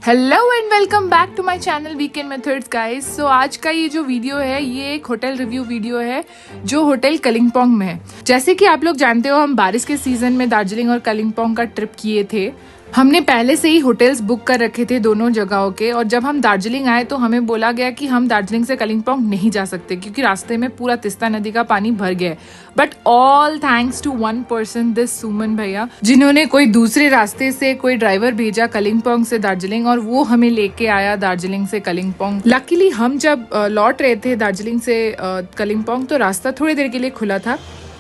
Hello and welcome back to my channel weekend methods guys. So आज का ये जो वीडियो है ये एक होटल रिव्यू वीडियो है जो होटल कलिम्पोंग में है। जैसे कि आप लोग जानते हो हम बारिश के सीजन में दार्जिलिंग और कलिम्पोंग का ट्रिप किए थे। हमने पहले से ही होटल्स बुक कर रखे थे दोनों जगहों के, और जब हम दार्जिलिंग आए तो हमें बोला गया कि हम दार्जिलिंग से कलिम्पोंग नहीं जा सकते क्योंकि रास्ते में पूरा तीस्ता नदी का पानी भर गया है। But all thanks to one person, this Suman भैया, जिन्होंने कोई दूसरे रास्ते से कोई ड्राइवर भेजा कलिम्पोंग से दार्जिलिंग और वो हमें लेके आया दार्जिलिंग से कलिम्पोंग। लकीली हम जब लौट रहे थे दार्जिलिंग से कलिम्पोंग तो रास्ता थोड़ी देर के लिए खुला था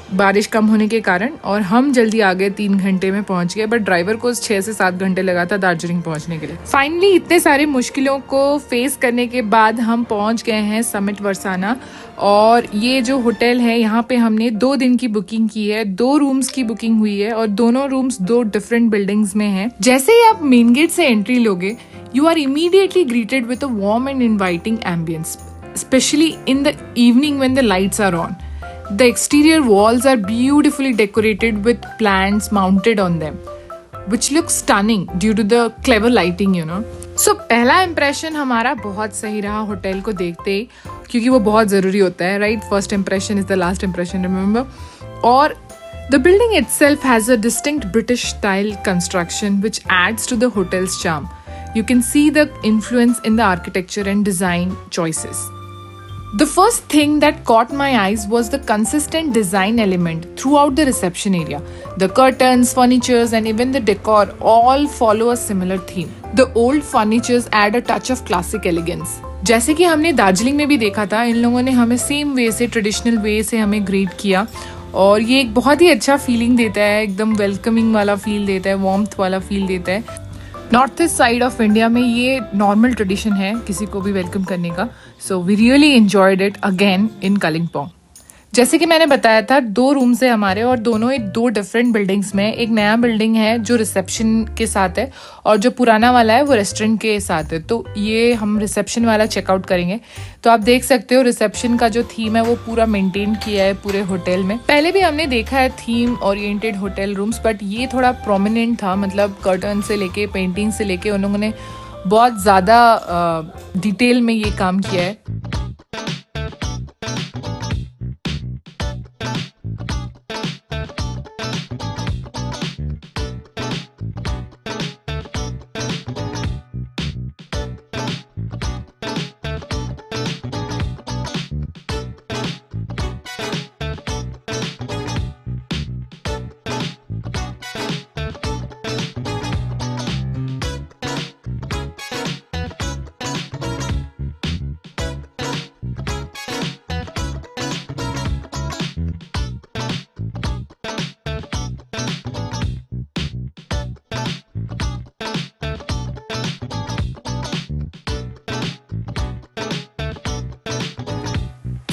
बारिश कम होने के कारण, और हम जल्दी आ गए, 3 घंटे में पहुंच गए। बट ड्राइवर को 6 से 7 घंटे लगा था दार्जिलिंग पहुंचने के लिए। फाइनली इतने सारे मुश्किलों को फेस करने के बाद हम पहुंच गए हैं समिट वरसाना। और ये जो होटल है यहाँ पे हमने 2 दिन की बुकिंग की है, 2 रूम्स की बुकिंग हुई है और दोनों रूम्स 2 डिफरेंट बिल्डिंग्स में हैं। जैसे ही आप मेन गेट से एंट्री लोगे you are immediately greeted with a warm and inviting ambience, specially in the evening when the lights are on. The exterior walls are beautifully decorated with plants mounted on them, which looks stunning due to the clever lighting, you know. So पहला impression हमारा बहुत सही रहा hotel को देखते ही, क्योंकि वो बहुत ज़रूरी होता है, right? First impression is the last impression, remember? और the building itself has a distinct British style construction which adds to the hotel's charm. You can see the influence in the architecture and design choices. The first thing that caught my eyes was the consistent design element throughout the reception area. The curtains, furnitures and even the decor all follow a similar theme. The old furnitures add a touch of classic elegance. जैसे कि हमने दार्जिलिंग में भी देखा था, इन लोगों ने हमें सेम वे से, ट्रेडिशनल वे से हमें ग्रीट किया और ये एक बहुत ही अच्छा फीलिंग देता है, एकदम वेलकमिंग वाला फील देता है, वार्मथ वाला फील देता है। North east side of India में ये नॉर्मल ट्रेडिशन है किसी को भी वेलकम करने का। So we really enjoyed it again in Kalimpong. जैसे कि मैंने बताया था 2 रूम्स है हमारे और दोनों 2 डिफरेंट बिल्डिंग्स में। एक नया बिल्डिंग है जो रिसेप्शन के साथ है और जो पुराना वाला है वो रेस्टोरेंट के साथ है। तो ये हम रिसेप्शन वाला चेकआउट करेंगे। तो आप देख सकते हो रिसेप्शन का जो थीम है वो पूरा मेंटेन किया है पूरे होटल में। पहले भी हमने देखा है theme oriented hotel rooms, but ये थोड़ा प्रोमिनेंट था, मतलब कर्टन से लेके पेंटिंग से लेके उन लोगों ने बहुत ज़्यादा डिटेल में ये काम किया है।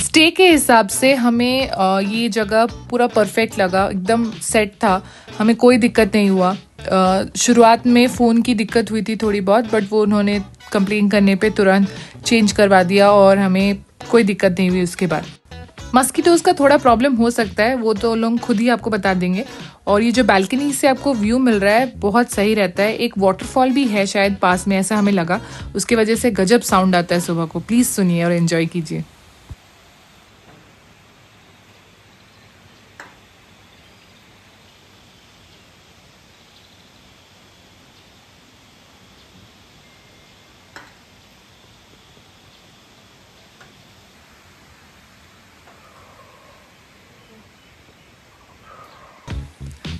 स्टे के हिसाब से हमें ये जगह पूरा परफेक्ट लगा, एकदम सेट था, हमें कोई दिक्कत नहीं हुआ। शुरुआत में फ़ोन की दिक्कत हुई थी थोड़ी बहुत, बट वो उन्होंने कंप्लेन करने पे तुरंत चेंज करवा दिया और हमें कोई दिक्कत नहीं हुई उसके बाद। मस्कीटोज का थोड़ा प्रॉब्लम हो सकता है, वो तो लोग खुद ही आपको बता देंगे। और ये जो बालकनी से आपको व्यू मिल रहा है बहुत सही रहता है। एक वाटरफॉल भी है शायद पास में, ऐसा हमें लगा, उसकी वजह से गजब साउंड आता है सुबह को। प्लीज़ सुनिए और एंजॉय कीजिए।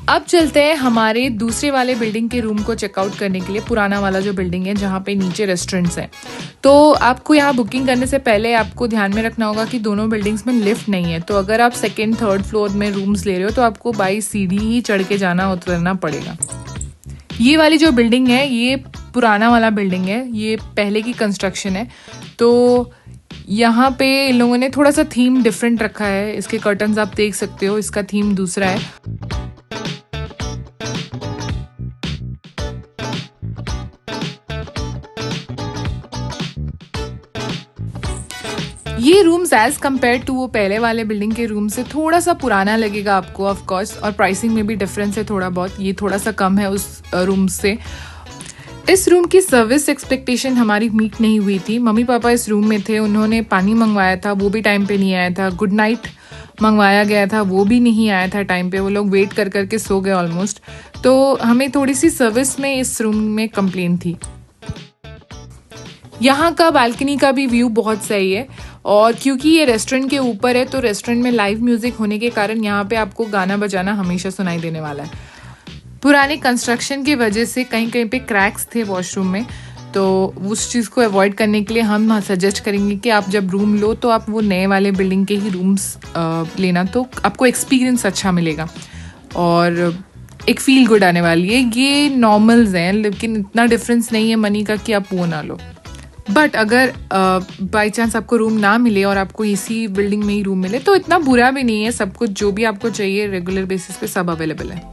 अब चलते हैं हमारे दूसरे वाले बिल्डिंग के रूम को चेकआउट करने के लिए, पुराना वाला जो बिल्डिंग है जहाँ पे नीचे रेस्टोरेंट्स हैं। तो आपको यहाँ बुकिंग करने से पहले आपको ध्यान में रखना होगा कि दोनों बिल्डिंग्स में लिफ्ट नहीं है। तो अगर आप 2nd, 3rd फ्लोर में रूम्स ले रहे हो तो आपको बाई सीढ़ी ही चढ़ के जाना उतरना पड़ेगा। ये वाली जो बिल्डिंग है ये पुराना वाला बिल्डिंग है, ये पहले की कंस्ट्रक्शन है। तो यहाँ पे इन लोगों ने थोड़ा सा थीम डिफरेंट रखा है। इसके कर्टन्स आप देख सकते हो, इसका थीम दूसरा है। ये रूम्स एज कम्पेयर टू वो पहले वाले बिल्डिंग के रूम से थोड़ा सा पुराना लगेगा आपको ऑफ कोर्स, और प्राइसिंग में भी डिफरेंस है थोड़ा बहुत, ये थोड़ा सा कम है उस रूम से। इस रूम की सर्विस एक्सपेक्टेशन हमारी मीट नहीं हुई थी। मम्मी पापा इस रूम में थे, उन्होंने पानी मंगवाया था, वो भी टाइम पे नहीं आया था। गुड नाइट मंगवाया गया था, वो भी नहीं आया था टाइम पे। वो लोग वेट कर करके सो गए ऑलमोस्ट। तो हमें थोड़ी सी सर्विस में इस रूम में कंप्लेन थी। यहाँ का बालकनी का भी व्यू बहुत सही है, और क्योंकि ये रेस्टोरेंट के ऊपर है तो रेस्टोरेंट में लाइव म्यूजिक होने के कारण यहाँ पे आपको गाना बजाना हमेशा सुनाई देने वाला है। पुराने कंस्ट्रक्शन की वजह से कहीं कहीं पे क्रैक्स थे वॉशरूम में, तो उस चीज़ को अवॉइड करने के लिए हम सजेस्ट करेंगे कि आप जब रूम लो तो आप वो नए वाले बिल्डिंग के ही रूम्स लेना, तो आपको एक्सपीरियंस अच्छा मिलेगा और एक फील गुड आने वाली है। ये नॉर्मल्स हैं, लेकिन इतना डिफरेंस नहीं है मनी का कि आप वो ना लो। बट अगर बाई चांस आपको रूम ना मिले और आपको इसी बिल्डिंग में ही रूम मिले तो इतना बुरा भी नहीं है। सब कुछ जो भी आपको चाहिए रेगुलर बेसिस पे सब अवेलेबल है।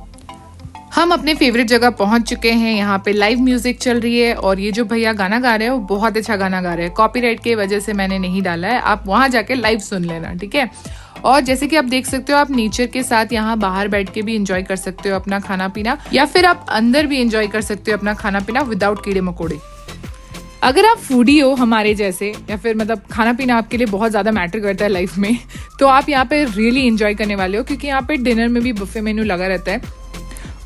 हम अपने फेवरेट जगह पहुंच चुके हैं। यहाँ पे लाइव म्यूजिक चल रही है और ये जो भैया गाना गा रहे हैं वो बहुत अच्छा गाना गा रहे हैं। कॉपीराइट की वजह से मैंने नहीं डाला है, आप वहां जाके लाइव सुन लेना, ठीक है। और जैसे कि आप देख सकते हो, आप नेचर के साथ यहाँ बाहर बैठ के भी एंजॉय कर सकते हो अपना खाना पीना, या फिर आप अंदर भी एंजॉय कर सकते हो अपना खाना पीना विदाउट कीड़े मकोड़े। अगर आप फूडी हो हमारे जैसे, या फिर मतलब खाना पीना आपके लिए बहुत ज़्यादा मैटर करता है लाइफ में, तो आप यहाँ पे रियली एंजॉय करने वाले हो, क्योंकि यहाँ पे डिनर में भी बुफे मेन्यू लगा रहता है।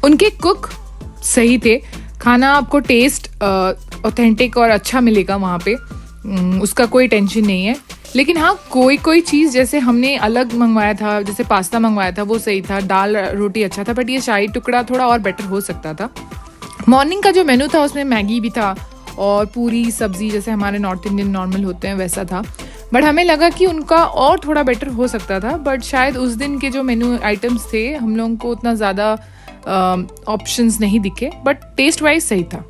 उनके कुक सही थे, खाना आपको टेस्ट ऑथेंटिक और अच्छा मिलेगा वहाँ पे, उसका कोई टेंशन नहीं है। लेकिन हाँ, कोई चीज़ जैसे हमने अलग मंगवाया था, जैसे पास्ता मंगवाया था वो सही था, दाल रोटी अच्छा था, बट ये शाही टुकड़ा थोड़ा और बेटर हो सकता था। मॉर्निंग का जो मेनू था उसमें मैगी भी था और पूरी सब्जी जैसे हमारे नॉर्थ इंडियन नॉर्मल होते हैं वैसा था, बट हमें लगा कि उनका और थोड़ा बेटर हो सकता था। बट शायद उस दिन के जो मेनू आइटम्स थे हम लोगों को उतना ज़्यादा ऑप्शंस नहीं दिखे, बट टेस्ट वाइज सही था।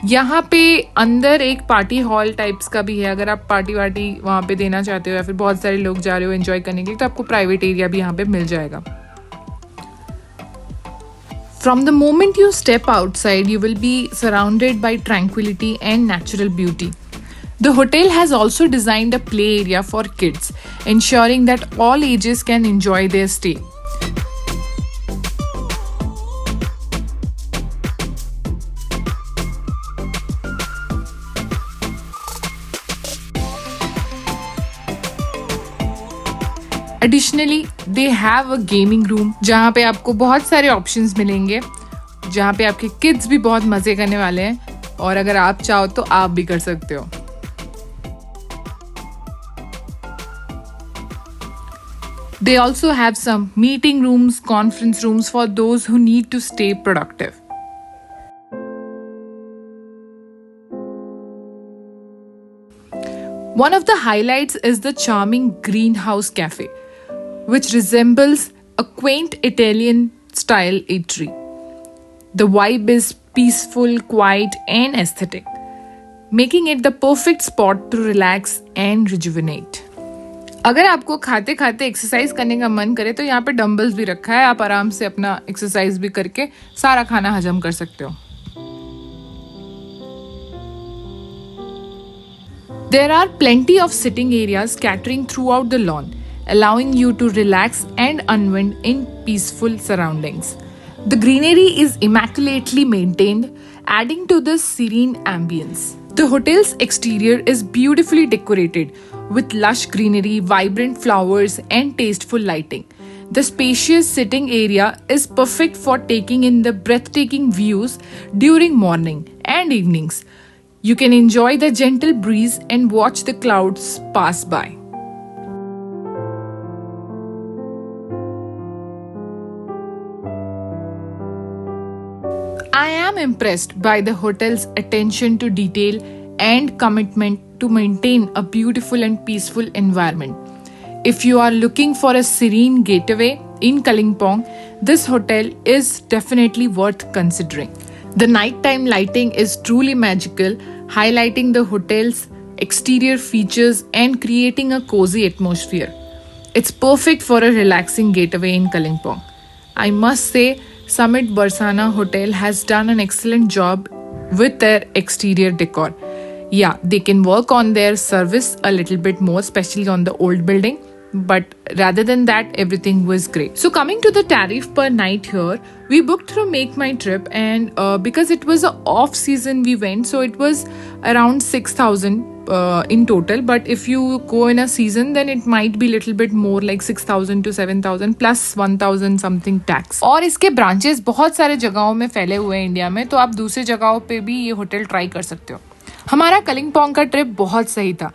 यहाँ पे अंदर एक पार्टी हॉल टाइप्स का भी है, अगर आप पार्टी वार्टी वहाँ पे देना चाहते हो या फिर बहुत सारे लोग जा रहे हो एंजॉय करने के लिए, तो आपको प्राइवेट एरिया भी यहाँ पे मिल जाएगा। From the moment you step outside, you will be surrounded by tranquility and natural beauty. The hotel has also designed a play area for kids, ensuring that all ages can enjoy their stay. Additionally, they have a gaming room जहाँ पे आपको बहुत सारे options मिलेंगे, जहाँ पे आपके kids भी बहुत मज़े करने वाले हैं, और अगर आप चाहो तो आप भी कर सकते हो। They also have some meeting rooms, conference rooms for those who need to stay productive. One of the highlights is the charming Greenhouse Cafe, which resembles a quaint Italian-style eatery. The vibe is peaceful, quiet, and aesthetic, making it the perfect spot to relax and rejuvenate. अगर आपको खाते खाते exercise करने का मन करे तो यहाँ पे डंबल्स भी रखा है, आप आराम से अपना एक्सरसाइज भी करके सारा खाना हजम कर सकते हो। There are plenty of sitting areas scattering throughout the lawn, allowing you to relax and unwind in peaceful surroundings. The greenery is immaculately maintained, adding to the serene ambience. The hotel's exterior is beautifully decorated with lush greenery, vibrant flowers, and tasteful lighting. The spacious sitting area is perfect for taking in the breathtaking views during morning and evenings. You can enjoy the gentle breeze and watch the clouds pass by. I am impressed by the hotel's attention to detail and commitment to maintain a beautiful and peaceful environment. If you are looking for a serene getaway in Kalimpong, this hotel is definitely worth considering. The nighttime lighting is truly magical, highlighting the hotel's exterior features and creating a cozy atmosphere. It's perfect for a relaxing getaway in Kalimpong. I must say, Summit Barsana Hotel has done an excellent job with their exterior decor. Yeah, they can work on their service a little bit more, especially on the old building, but rather than that, everything was great. So coming to the tariff per night here, we booked through Make My Trip, and because it was a off season we went, so it was around 6,000 in total. But if you go in a season, then it might be little bit more, like 6,000 to 7,000 plus 1,000 something tax. और इसके branches बहुत सारे जगहों में फैले हुए हैं India में, तो आप दूसरे जगहों पे भी ये होटल ट्राई कर सकते हो। हमारा कलिम्पोंग का ट्रिप बहुत सही था,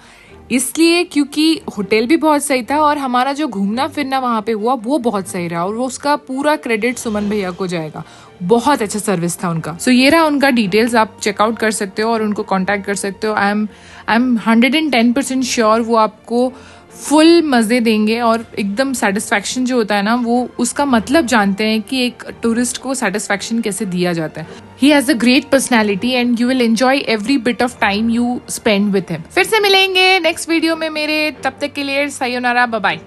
इसलिए क्योंकि होटल भी बहुत सही था और हमारा जो घूमना फिरना वहाँ पे हुआ वो बहुत सही रहा, और वो उसका पूरा क्रेडिट सुमन भैया को जाएगा। बहुत अच्छा सर्विस था उनका। सो ये रहा उनका डिटेल्स, आप चेकआउट कर सकते हो और उनको कांटेक्ट कर सकते हो। आई एम 110% श्योर वो आपको फुल मज़े देंगे, और एकदम सेटिस्फैक्शन जो होता है ना, वो उसका मतलब जानते हैं कि एक टूरिस्ट को सेटिस्फैक्शन कैसे दिया जाता है। He has a great personality and you will enjoy every bit of time you spend with him. फिर से मिलेंगे नेक्स्ट वीडियो में मेरे, तब तक के लिए सायोनारा, बाय बाय।